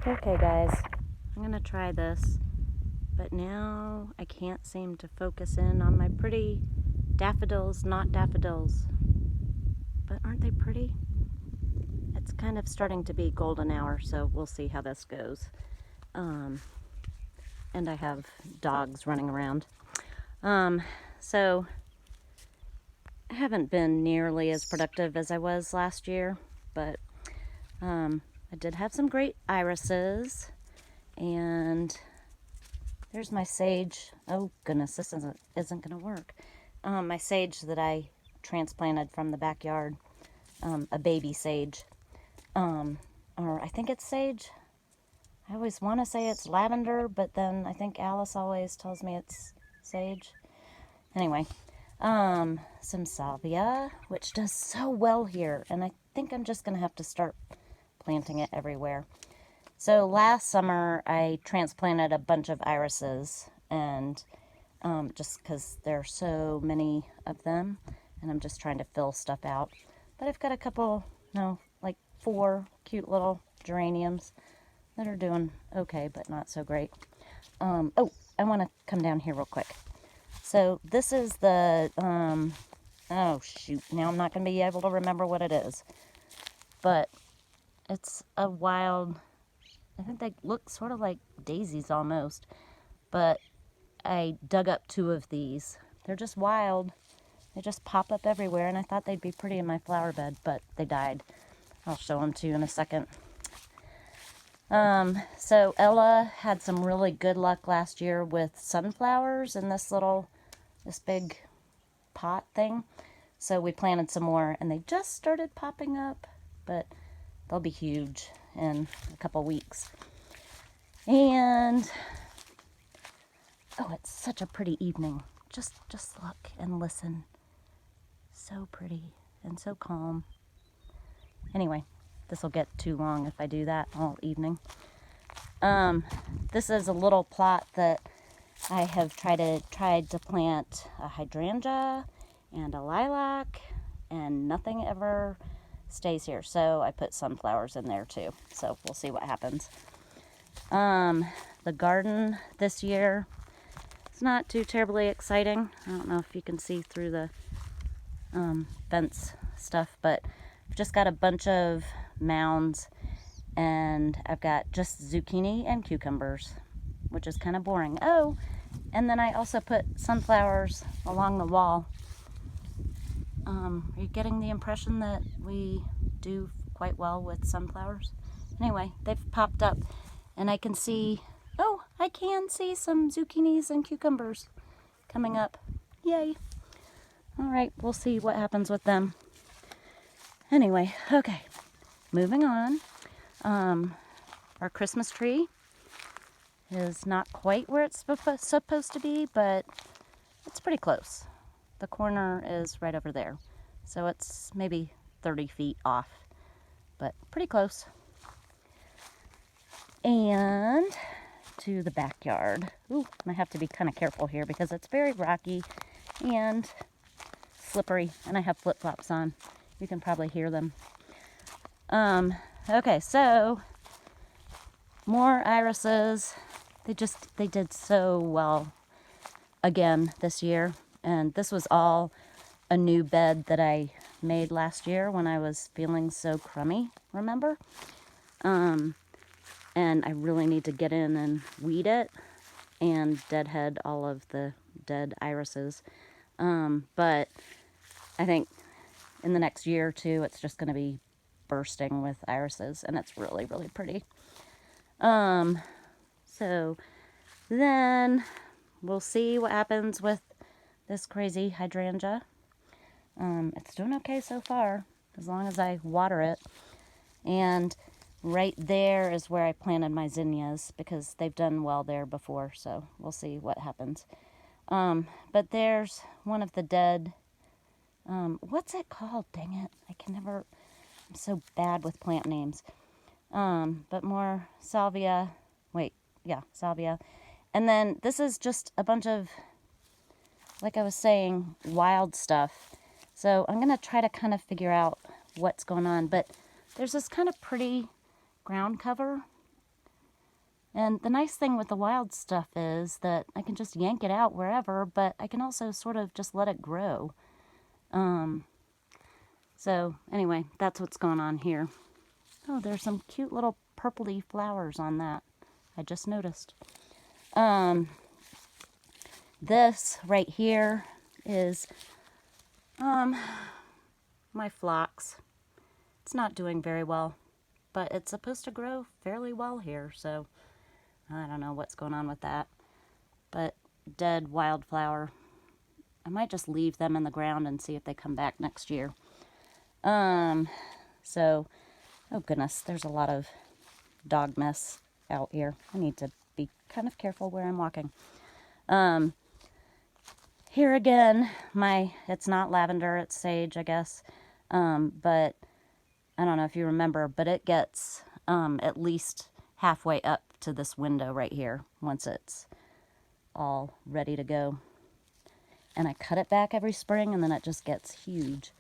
Okay guys, I'm gonna try this, but now I can't seem to focus in on my pretty daffodils, not daffodils. But aren't they pretty? It's kind of starting to be golden hour, so we'll see how this goes. And I have dogs running around. So I haven't been nearly as productive as I was last year, but I did have some great irises, and there's my sage. Oh goodness, this isn't gonna work. My sage that I transplanted from the backyard, a baby sage, or I think it's sage. I always want to say it's lavender, but then I think Alice always tells me it's sage. Anyway, some salvia, which does so well here, and I think I'm just gonna have to start planting it everywhere. So last summer I transplanted a bunch of irises, and just because there are so many of them, and I'm just trying to fill stuff out. But I've got a couple, no, like 4 cute little geraniums that are doing okay, but not so great. Oh, I want to come down here real quick. So this is the, oh shoot, now I'm not going to be able to remember what it is. But it's a wild, I think they look sort of like daisies almost, but I dug up 2 of these. They're just wild. They just pop up everywhere, and I thought they'd be pretty in my flower bed, but they died. I'll show them to you in a second. So Ella had some really good luck last year with sunflowers in this big pot thing. So we planted some more, and they just started popping up, but they'll be huge in a couple weeks. And oh, it's such a pretty evening. Just look and listen. So pretty and so calm. Anyway, this will get too long if I do that all evening. This is a little plot that I have tried to plant a hydrangea and a lilac, and nothing ever stays here. So I put sunflowers in there too. So we'll see what happens. The garden this year, it's not too terribly exciting. I don't know if you can see through the fence stuff, but I've just got a bunch of mounds, and I've got just zucchini and cucumbers, which is kind of boring. Oh, and then I also put sunflowers along the wall. Are you getting the impression that we do quite well with sunflowers? Anyway, they've popped up, and I can see, oh, I can see some zucchinis and cucumbers coming up. Yay. All right, we'll see what happens with them. Anyway, okay, moving on. Our Christmas tree is not quite where it's supposed to be, but it's pretty close. The corner is right over there, so it's maybe 30 feet off, but pretty close. And to the backyard. Ooh, I have to be kind of careful here because it's very rocky and slippery, and I have flip-flops on. You can probably hear them. Okay, so more irises. They did so well again this year, and this was all a new bed that I made last year when I was feeling so crummy, remember? And I really need to get in and weed it and deadhead all of the dead irises. But I think in the next year or two, it's just going to be bursting with irises, and it's really, really pretty. So then we'll see what happens with this crazy hydrangea. It's doing okay so far, as long as I water it. And right there is where I planted my zinnias, because they've done well there before, so we'll see what happens. But there's one of the dead, what's it called? Dang it. I'm so bad with plant names. But more salvia. Salvia. And then this is just a bunch of, like I was saying, wild stuff. So I'm going to try to kind of figure out what's going on. But there's this kind of pretty ground cover And the nice thing with the wild stuff is that I can just yank it out wherever, but I can also sort of just let it grow. So anyway, that's what's going on here. Oh, there's some cute little purpley flowers on that. I just noticed. This right here is my phlox. It's not doing very well, but it's supposed to grow fairly well here, so I don't know what's going on with that. But dead wildflower. I might just leave them in the ground and see if they come back next year. So, oh goodness, there's a lot of dog mess out here. I need to be kind of careful where I'm walking. Here again, it's not lavender, it's sage, I guess. But I don't know if you remember, but it gets at least halfway up to this window right here once it's all ready to go. And I cut it back every spring, and then it just gets huge.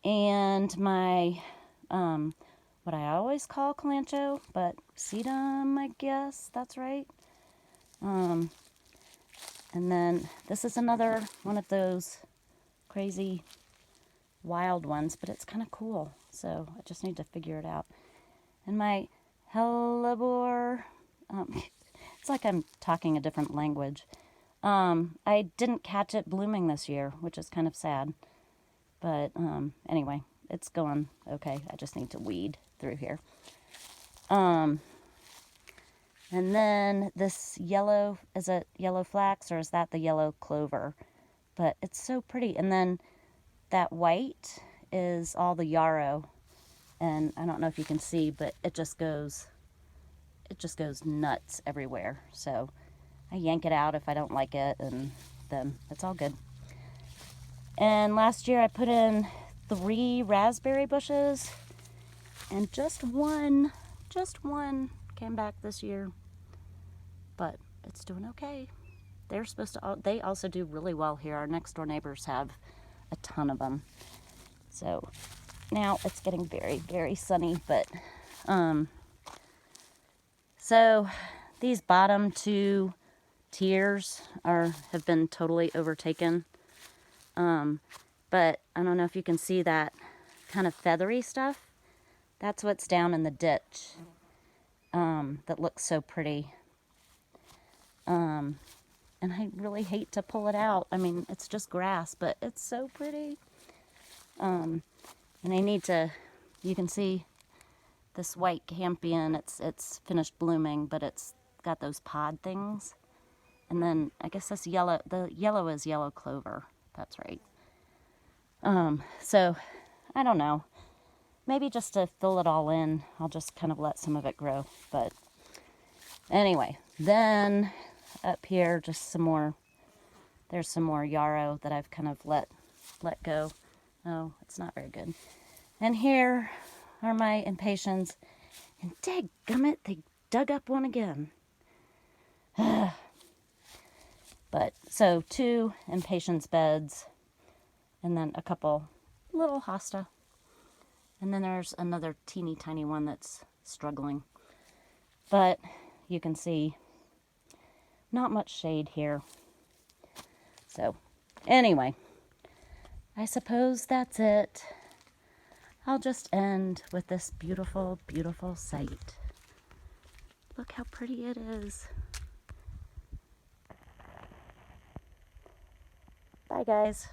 And my, what I always call calancho, but sedum, I guess that's right. And then this is another one of those crazy wild ones, but it's kind of cool. So I just need to figure it out. And my hellebore, it's like I'm talking a different language. I didn't catch it blooming this year, which is kind of sad. But anyway, it's going okay. I just need to weed through here. And then this yellow, is it yellow flax or is that the yellow clover? But it's so pretty. And then that white is all the yarrow. And I don't know if you can see, but it just goes nuts everywhere. So I yank it out if I don't like it, and then it's all good. And last year I put in 3 raspberry bushes, and just one came back this year. But it's doing okay. They're supposed to, they also do really well here. Our next door neighbors have a ton of them. So now it's getting very, very sunny, but, so these bottom 2 tiers have been totally overtaken. But I don't know if you can see that kind of feathery stuff. That's what's down in the ditch, that looks so pretty. And I really hate to pull it out. I mean, it's just grass, but it's so pretty. And I need to, you can see this white campion, it's finished blooming, but it's got those pod things. And then I guess this yellow, the yellow is yellow clover. That's right. So I don't know. Maybe just to fill it all in, I'll just kind of let some of it grow. But anyway, then up here, just some more, there's some more yarrow that I've kind of let go. Oh, it's not very good. And here are my impatiens. And dadgummit, they dug up one again. But, so 2 impatiens beds, and then a couple little hosta. And then there's another teeny tiny one that's struggling. But you can see not much shade here. So anyway, I suppose that's it. I'll just end with this beautiful, beautiful sight. Look how pretty it is. Bye, guys.